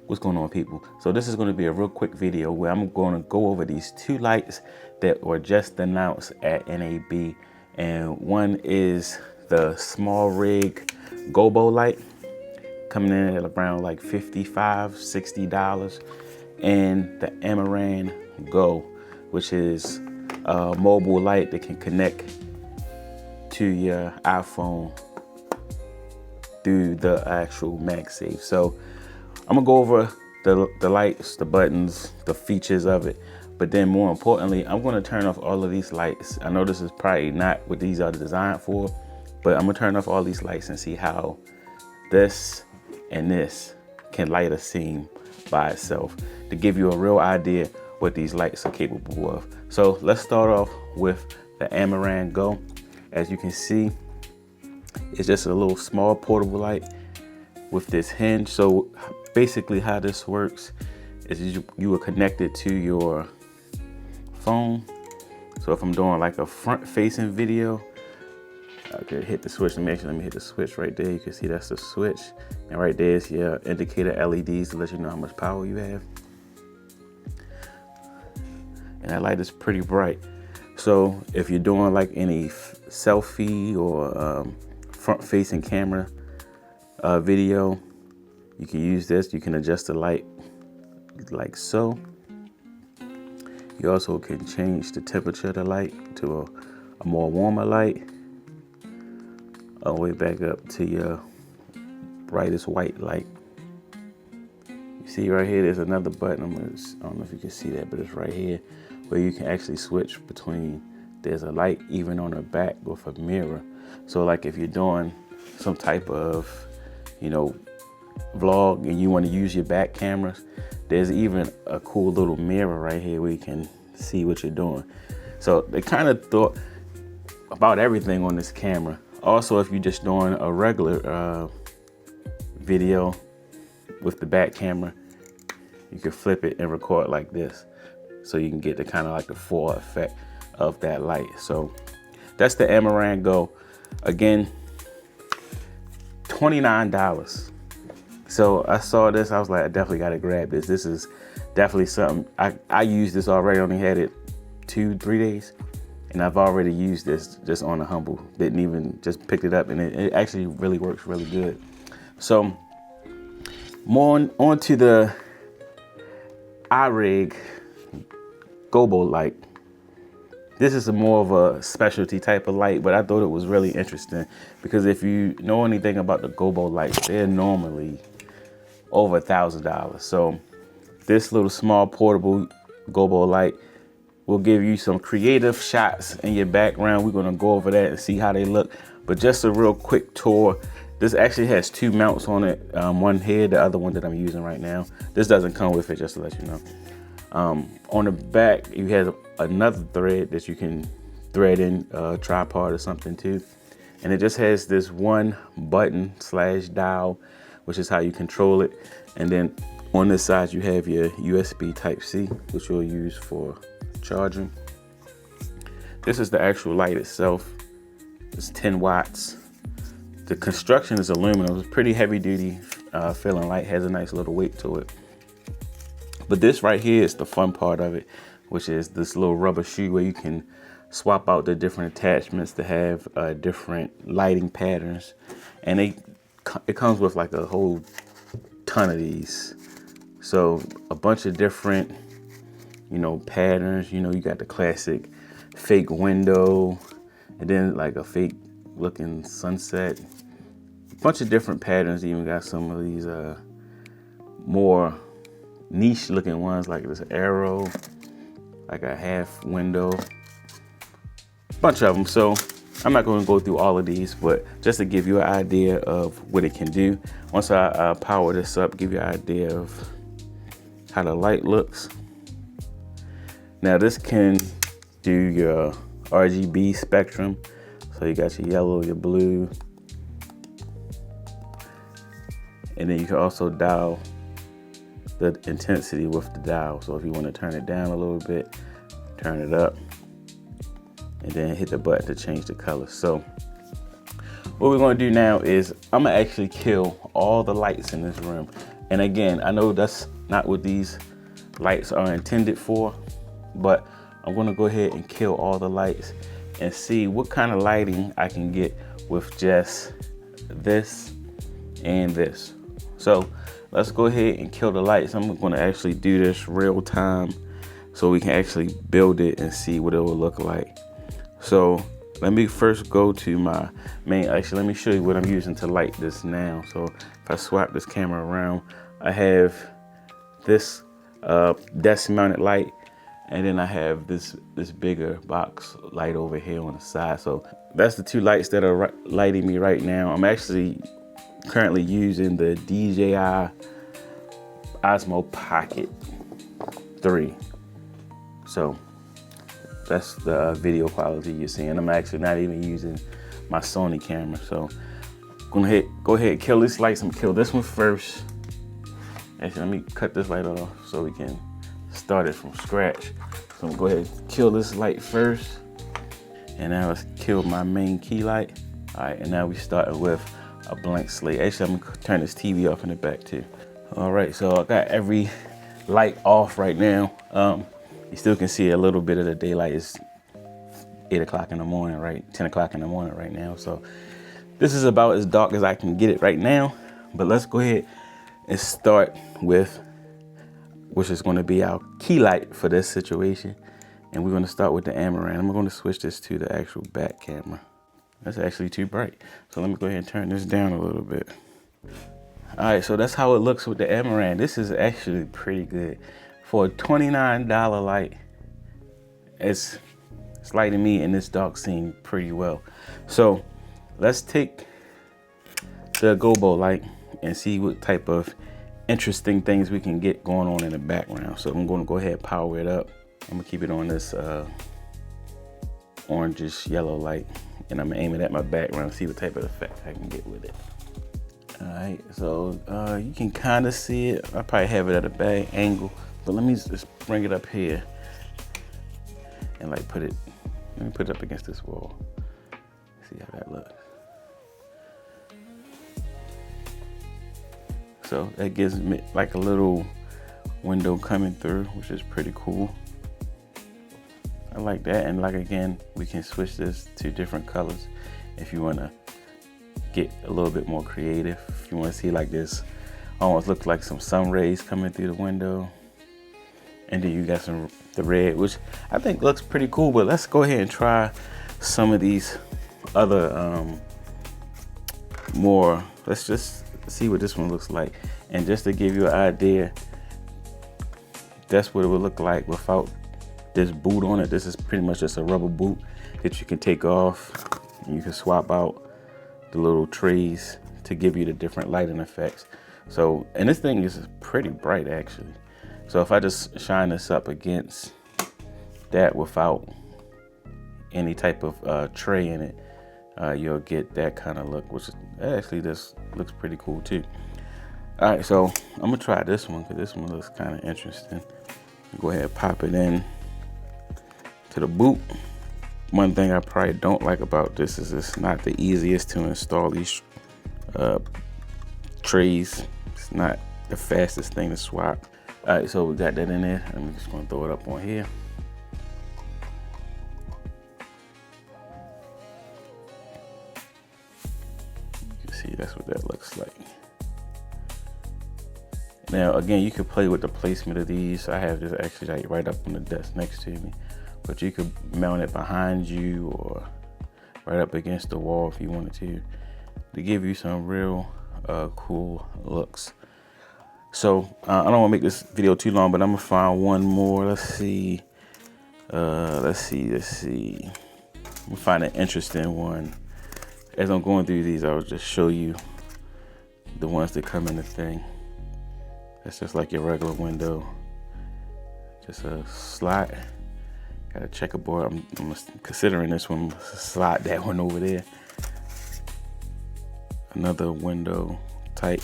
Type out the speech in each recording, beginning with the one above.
What's going on, people? So this is going to be a real quick video where I'm going to go over these two lights that were just announced at NAB, and one is the SmallRig Gobo light, coming in at around like $55–60, and the Amaran Go, which is a mobile light that can connect to your iPhone through the actual MagSafe. So I'm gonna go over the lights, the buttons, the features of it, but then more importantly, I'm gonna turn off all of these lights. I know this is probably not what these are designed for, but I'm gonna turn off all these lights and see how this and this can light a scene by itself, to give you a real idea what these lights are capable of. So let's start off with the Amaran Go. As you can see, it's just a little small portable light with this hinge. So basically how this works is you are connected to your phone. So if I'm doing like a front facing video, I could hit the switch. Let me hit the switch right there. You can see that's the switch. And right there is your indicator LEDs to let you know how much power you have. And that light is pretty bright. So if you're doing like any selfie or front facing camera video, you can use this. You can adjust the light like so. You also can change the temperature of the light to a more warmer light, all the way back up to your brightest white light. You see right here, there's another button. I don't know if you can see that, but it's right here where you can actually switch between. There's a light even on the back with a mirror. So like if you're doing some type of, vlog and you want to use your back cameras, there's even a cool little mirror right here where you can see what you're doing. So they kind of thought about everything on this camera. Also, if you're just doing a regular video with the back camera, you can flip it and record like this, so you can get the kind of like the full effect of that light. So that's the Amaran Go. Again, $29. So I saw this, I was like, I definitely gotta grab this. This is definitely something. I used this already, only had it 2-3 days. And I've already used this just on a humble. Didn't even, just picked it up, and it actually really works really good. So more on to the SmallRig Gobo light. This is more of a specialty type of light, but I thought it was really interesting because if you know anything about the Gobo lights, they're normally over $1,000. So this little small portable Gobo light will give you some creative shots in your background. We're gonna go over that and see how they look. But just a real quick tour. This actually has two mounts on it. One here, the other one that I'm using right now. This doesn't come with it, just to let you know. On the back, you have another thread that you can thread in a tripod or something too. And it just has this one button / dial, which is how you control it. And then on this side, you have your USB Type-C, which you'll use for charging. This is the actual light itself. It's 10 watts. The construction is aluminum. It's pretty heavy duty feeling light, has a nice little weight to it. But this right here is the fun part of it, which is this little rubber shoe where you can swap out the different attachments to have different lighting patterns. And it comes with like a whole ton of these. So a bunch of different, patterns. You got the classic fake window, and then like a fake looking sunset. A bunch of different patterns. You even got some of these more niche looking ones, like this arrow, like a half window, bunch of them. So I'm not going to go through all of these, but just to give you an idea of what it can do. Once I power this up, give you an idea of how the light looks. Now this can do your RGB spectrum. So you got your yellow, your blue, and then you can also dial the intensity with the dial. So if you want to turn it down a little bit, turn it up, and then hit the button to change the color. So what we're going to do now is I'm going to actually kill all the lights in this room. And again, I know that's not what these lights are intended for, but I'm gonna go ahead and kill all the lights and see what kind of lighting I can get with just this and this. So let's go ahead and kill the lights. I'm gonna actually do this real time so we can actually build it and see what it will look like. So let me first go to my main, actually let me show you what I'm using to light this now. So if I swap this camera around, I have this desk mounted light, and then I have this bigger box light over here on the side. So that's the two lights that are lighting me right now. I'm actually currently using the DJI Osmo Pocket 3. So that's the video quality you're seeing. I'm actually not even using my Sony camera. So I'm gonna go ahead and kill these lights. I'm gonna kill this one first. Actually, let me cut this light off so we can start it from scratch. So I'm gonna go ahead and kill this light first. And now let's kill my main key light. All right, and now we start with a blank slate. Actually, I'm gonna turn this TV off in the back too. All right, so I got every light off right now. You still can see a little bit of the daylight. It's 8 o'clock in the morning, right? 10 o'clock in the morning right now. So this is about as dark as I can get it right now. But let's go ahead and start with, which is going to be our key light for this situation. And we're going to start with the Amaran. I'm going to switch this to the actual back camera. That's actually too bright. So let me go ahead and turn this down a little bit. All right, so that's how it looks with the Amaran. This is actually pretty good. For a $29 light, it's lighting me in this dark scene pretty well. So let's take the Gobo light and see what type of interesting things we can get going on in the background. So I'm going to go ahead and power it up. I'm gonna keep it on this orangish yellow light, and I'm aiming at my background, see what type of effect I can get with it. All right, so you can kind of see it. I probably have it at a bad angle, but let me just bring it up here and like let me put it up against this wall. See how that looks. So that gives me like a little window coming through, which is pretty cool. I like that. And like, again, we can switch this to different colors if you want to get a little bit more creative. If you want to see like this, almost looks like some sun rays coming through the window. And then you got the red, which I think looks pretty cool. But let's go ahead and try some of these other more. Let's just see what this one looks like. And just to give you an idea, that's what it would look like without this boot on it. This is pretty much just a rubber boot that you can take off. You can swap out the little trays to give you the different lighting effects. So, and this thing is pretty bright actually. So if I just shine this up against that without any type of tray in it, you'll get that kind of look, which actually this looks pretty cool too. All right, so I'm gonna try this one because this one looks kind of interesting. Go ahead and pop it in to the boot. One thing I probably don't like about this is it's not the easiest to install these trays. It's not the fastest thing to swap. All right, so we got that in there. I'm just gonna throw it up on here. You can see that's what that looks like. Now, again, you could play with the placement of these. I have this actually like right up on the desk next to me, but you could mount it behind you or right up against the wall if you wanted to give you some real cool looks. So I don't want to make this video too long, but I'm gonna find one more. Let's see. Let's see. I'm gonna find an interesting one. As I'm going through these, I'll just show you the ones that come in the thing. That's just like your regular window. Just a slot. Got a checkerboard. I'm considering this one. Slide that one over there. Another window type.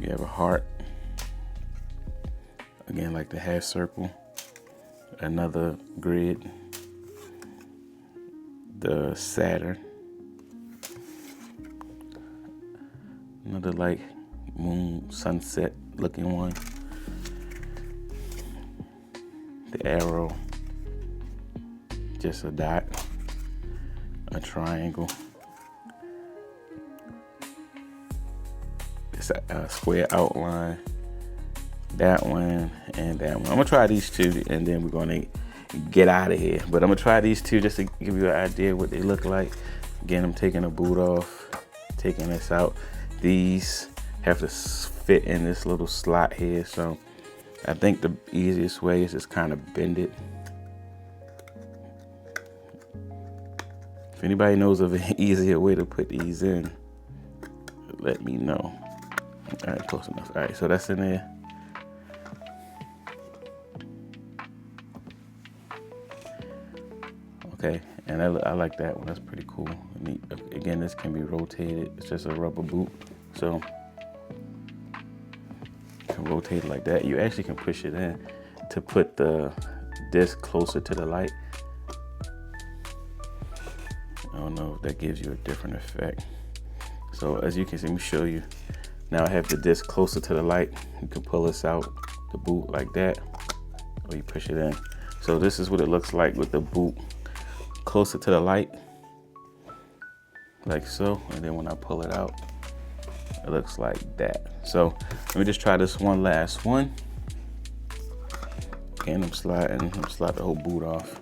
You have a heart. Again, like the half circle. Another grid. The Saturn. Another like moon sunset looking one. The arrow, just a dot, a triangle, it's a square outline, that one and that one. I'm gonna try these two and then we're gonna get out of here. But I'm gonna try these two just to give you an idea what they look like. Again, I'm taking the boot off, taking this out. These have to fit in this little slot here, so I think the easiest way is just kind of bend it. If anybody knows of an easier way to put these in, let me know. All right, close enough. All right, so that's in there. Okay, and I like that one. That's pretty cool. Again, this can be rotated. It's just a rubber boot, so you can rotate it like that. You actually can push it in to put the disc closer to the light. I don't know if that gives you a different effect. So as you can see, let me show you. Now I have the disc closer to the light. You can pull this out, the boot like that, or you push it in. So this is what it looks like with the boot closer to the light, like so. And then when I pull it out, it looks like that. So let me just try this one last one. Again, I'm slide the whole boot off.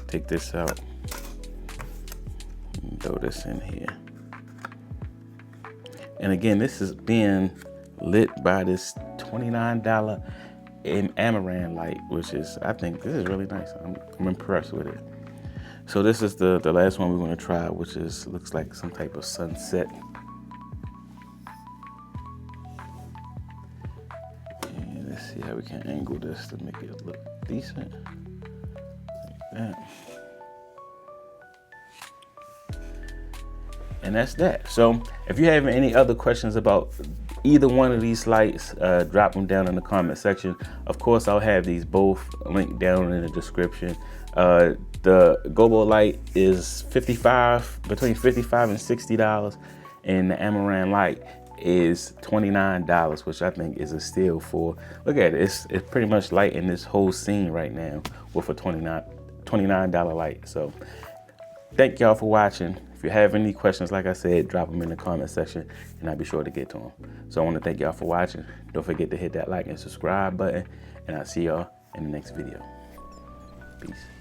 Take this out. Throw this in here. And again, this is being lit by this $29 Amaran light, which is, I think this is really nice. I'm impressed with it. So this is the last one we're going to try, which is looks like some type of sunset. And let's see how we can angle this to make it look decent. Like that. And that's that. So if you have any other questions about either one of these lights, drop them down in the comment section. Of course, I'll have these both linked down in the description. The Gobo light is between $55 and $60, and the Amaran light is $29, which I think is a steal for. Look at it, it's pretty much lighting this whole scene right now with a $29 light. So thank y'all for watching. If you have any questions, like I said, drop them in the comment section and I'll be sure to get to them. So I want to thank y'all for watching. Don't forget to hit that like and subscribe button, and I'll see y'all in the next video. Peace.